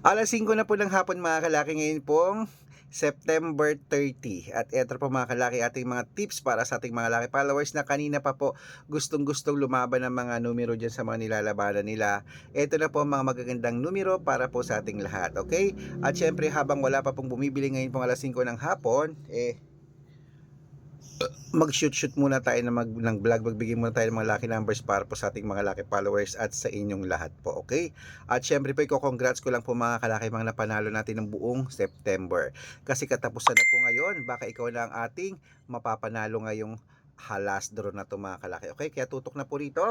5 na po ng hapon mga kalaki, ngayon pong September 30. At eto po mga kalaki, ating mga tips para sa ating mga laki followers na kanina pa po gustong-gustong lumaban ng mga numero dyan sa mga nilalabanan nila. Eto na po ang mga magagandang numero para po sa ating lahat, okay? At syempre habang wala pa pong bumibili ngayon pong 5 ng hapon, mag-shoot muna tayo ng vlog, magbigay muna tayo ng mga lucky numbers para po sa ating mga lucky followers at sa inyong lahat po, okay? At syempre po, congrats ko lang po mga kalaki, mga napanalo natin ng buong September. Kasi katapusan na po ngayon, baka ikaw na ang ating mapapanalo ngayong last draw na to mga kalaki, okay? Kaya tutok na po rito,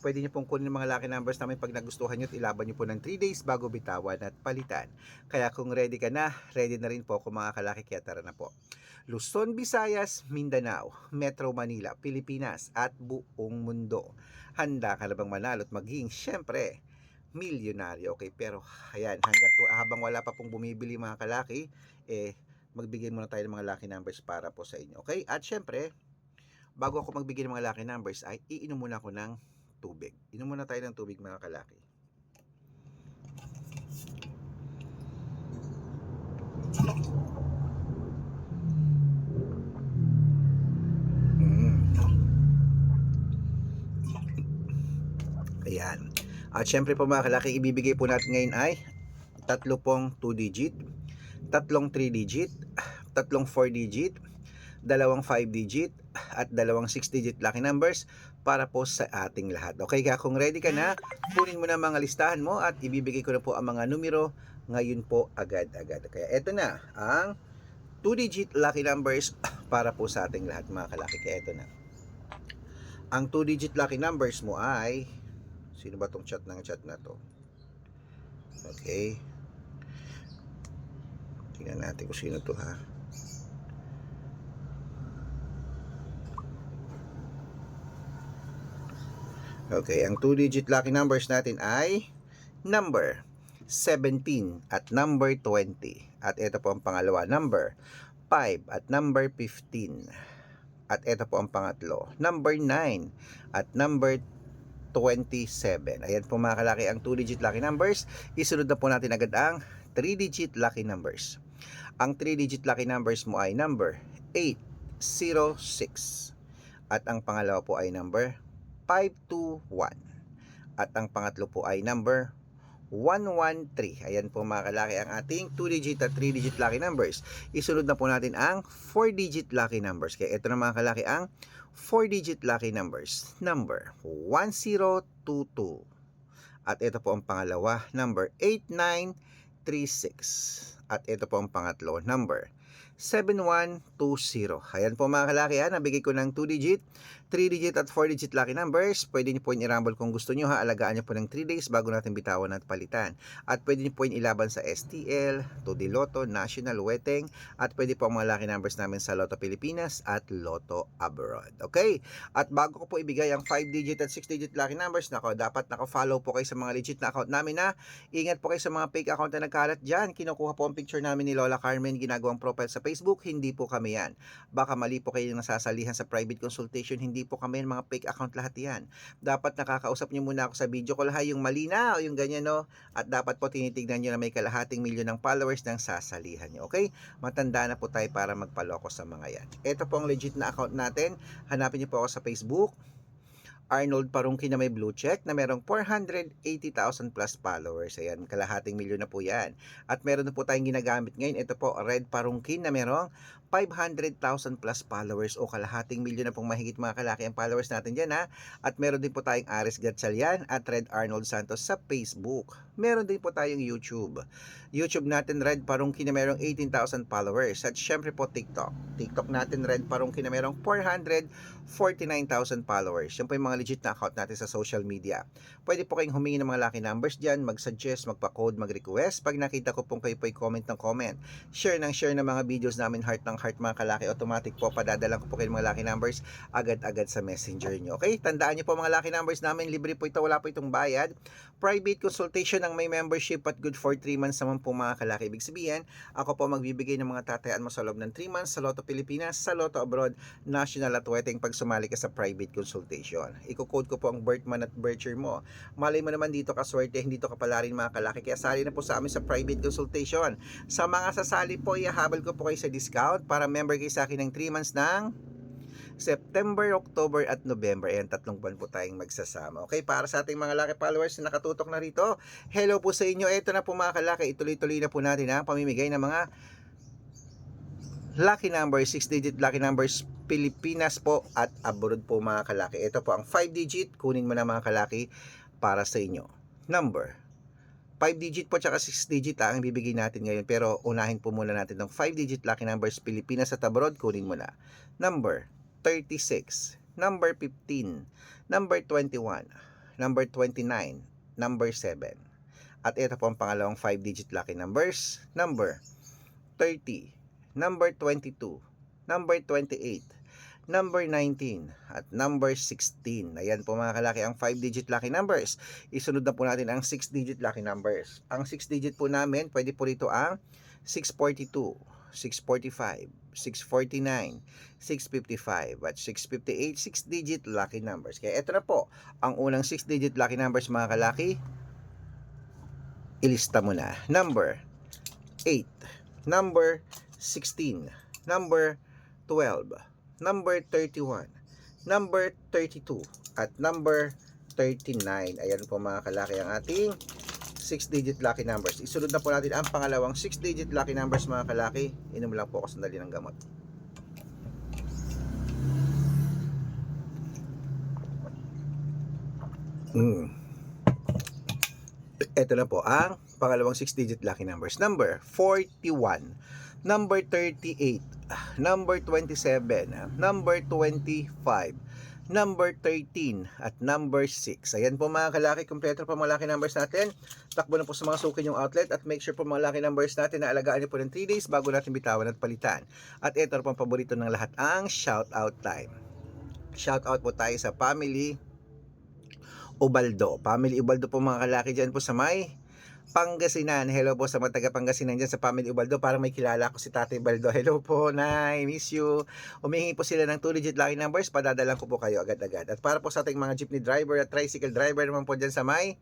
pwede nyo pong kunin mga lucky numbers namin pag nagustuhan nyo at ilaban nyo po ng 3 days bago bitawan at palitan. Kaya kung ready ka na, ready na rin po ako mga kalaki, kaya tara na po. Luzon, Visayas, Mindanao, Metro Manila, Pilipinas at buong mundo. Handa ka na bang manalo at maging syempre milyonaryo? Okay, pero ayan, habang wala pa pong bumibili mga kalaki, magbigay muna tayo ng mga lucky numbers para po sa inyo. Okay? At syempre, bago ako magbigay ng mga lucky numbers ay iinom muna ako ng tubig. Inom muna tayo ng tubig mga kalaki. Ayan. At syempre po mga kalaki, ibibigay po natin ngayon ay tatlo pong 2 digit, tatlong 3 digit, tatlong 4 digit, dalawang 5 digit, at dalawang 6 digit lucky numbers para po sa ating lahat. Okay, kaya kung ready ka na, kunin mo na mga listahan mo at ibibigay ko na po ang mga numero ngayon po agad-agad. Kaya eto na ang 2 digit lucky numbers para po sa ating lahat mga kalaki. Kaya eto na. Ang 2 digit lucky numbers mo ay, sino ba tong chat na to? Okay. Tingnan natin kung sino to ha. Okay, ang 2 digit lucky numbers natin ay number 17 at number 20. At ito po ang pangalawa, number 5 at number 15. At ito po ang pangatlo, number 9 at number 27. Ayan po mga kalaki ang 2 digit lucky numbers. Isunod na po natin agad ang 3 digit lucky numbers. Ang 3 digit lucky numbers mo ay number 806. At ang pangalawa po ay number 521. At ang pangatlo po ay number 113. Ayan po mga kalaki ang ating 2 digit at 3 digit lucky numbers. Isunod na po natin ang 4 digit lucky numbers. Kaya ito na mga kalaki ang 4 digit lucky numbers. Number 1022. At ito po ang pangalawa, number 8936. At ito po ang pangatlo, number 7120. Ayan po mga kalaki ha, nabigay ko ng 2 digit, 3 digit at 4 digit lucky numbers. Pwede nyo po yung i-rumble kung gusto nyo ha. Alagaan nyo po ng 3 days bago natin bitawan at palitan. At pwede nyo po yung ilaban sa STL, Tudi Lotto, National, Weteng. At pwede po ang mga lucky numbers namin sa Lotto Pilipinas at Lotto Abroad. Okay? At bago ko po ibigay ang 5 digit at 6 digit lucky numbers, dapat naka-follow po kayo sa mga legit na account namin na. Ingat po kayo sa mga fake account na nagkalat dyan. Kinukuha po ang picture namin ni Lola Carmen, ginagawang profile sa Facebook. Hindi po kami yan. Baka mali po kayo nasasalihan sa private consultation. Hindi po kami mga fake account lahat yan. Dapat nakakausap nyo muna ako sa video ko lahat, yung malinaw, yung ganyan no. At dapat po tinitignan nyo na may kalahating milyon ng followers nang sasalihan nyo. Okay? Matanda na po tayo para magpaloko sa mga yan. Ito po ang legit na account natin. Hanapin nyo po ako sa Facebook, Arnold Parungki na may blue check na merong 480,000 plus followers. Ayan, kalahating milyon na po yan. At meron na po tayong ginagamit ngayon. Ito po, Red Parungki na merong 500,000 plus followers o kalahating milyon na pong mahigit mga kalaki ang followers natin dyan ha. At meron din po tayong Aris Gatchalian at Red Arnold Santos sa Facebook. Meron din po tayong YouTube. YouTube natin, Red Parungki na merong 18,000 followers. At syempre po TikTok. TikTok natin, Red Parungki na merong 449,000 followers. Yan po yung mga legit na account natin sa social media. Pwede po kayong humingi ng mga lucky numbers dyan, mag-suggest, magpa-code, mag-request. Pag nakita ko pong kayo po comment ng comment, share ng mga videos namin, heart ng heart mga kalaki, automatic po padadalan ko po kayo ng mga lucky numbers agad-agad sa messenger nyo. Okay? Tandaan nyo po mga lucky numbers namin, libre po ito, wala po itong bayad. Private consultation ng may membership at good for 3 months naman po mga kalaki. Ibig sabihin, ako po magbibigay ng mga tatayaan mo sa loob ng 3 months sa Lotto Pilipinas, sa Lotto Abroad, National at Weteng pag sumali ka sa private consultation. Iko-code ko po ang birth month at birth year mo. Malay mo naman dito kaswerte, hindi to kapala rin mga kalaki. Kaya sali na po sa amin sa private consultation. Sa mga sasali po, ihahabol ko po kayo sa discount para member kayo sa akin ng 3 months ng September, October at November. Ayan, 3 buwan po tayong magsasama. Okay, para sa ating mga lucky followers na nakatutok na rito, hello po sa inyo. Ito na po mga kalaki, ituloy-tuloy na po natin ang pamimigay ng mga lucky numbers, 6-digit lucky numbers, Pilipinas po at abroad po mga kalaki. Ito po ang 5-digit, kunin mo na mga kalaki para sa inyo. Number 5-digit po tsaka 6-digit ang bibigay natin ngayon, pero unahin po muna natin ng 5-digit lucky numbers Pilipinas at abroad, kunin mo na. Number 36, number 15, number 21, number 29, number 7. At ito po ang pangalawang 5-digit lucky numbers, number 30, number 22, number 28, number 19, at number 16. Ayan po mga kalaki ang 5-digit lucky numbers. Isunod na po natin ang 6-digit lucky numbers. Ang 6-digit po namin, pwede po rito ang 642, 645, 649, 655, at 658, 6-digit lucky numbers. Kaya ito na po, ang unang 6-digit lucky numbers mga kalaki. Ilista mo na. Number 8, number 16, number 12, number 31, number 32, at number 39. Ayan po mga kalaki ang ating 6-digit lucky numbers. Isunod na po natin ang pangalawang 6-digit lucky numbers mga kalaki. Inom lang po ako sandali ng gamot. Ito na po ang pangalawang 6-digit lucky numbers. Number 41, number 38, number 27, number 25, number 13, at number 6. Ayan po mga kalaki, kompleto po mga lucky numbers natin. Takbo na po sa mga suki yung outlet at make sure po mga lucky numbers natin na alagaan niyo po ng 3 days bago natin bitawan at palitan. At ito na po ang paborito ng lahat, ang shout out time. Shout out po tayo sa family Ubaldo. Family Ubaldo po mga kalaki dyan po sa may Pangasinan. Hello po sa mga taga Pangasinan dyan sa family Ubaldo. Para may kilala ko si Tatay Baldo. Hello po, Nay. Miss you. Humihingi po sila ng 2-digit lucky numbers. Padadalan ko po kayo agad-agad. At para po sa ating mga jeepney driver at tricycle driver naman po dyan sa may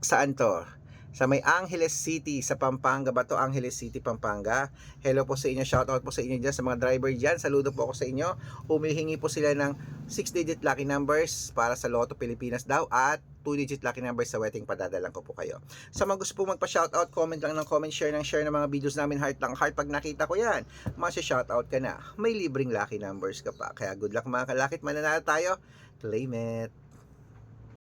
saan to? Sa may Angeles City, sa Pampanga ba to? Angeles City, Pampanga. Hello po sa inyo, shoutout po sa inyo dyan, sa mga driver dyan. Saludo po ako sa inyo. Humihingi po sila ng 6-digit lucky numbers para sa Lotto Pilipinas daw at 2-digit lucky numbers sa wedding. Padadalan ko po kayo. Sa mga gusto po magpa-shoutout, comment lang ng comment, share ng mga videos namin. Heart lang heart. Pag nakita ko yan, masya-shoutout ka na. May libreng lucky numbers ka pa. Kaya good luck mga kalakit, mananalo tayo. Claim it.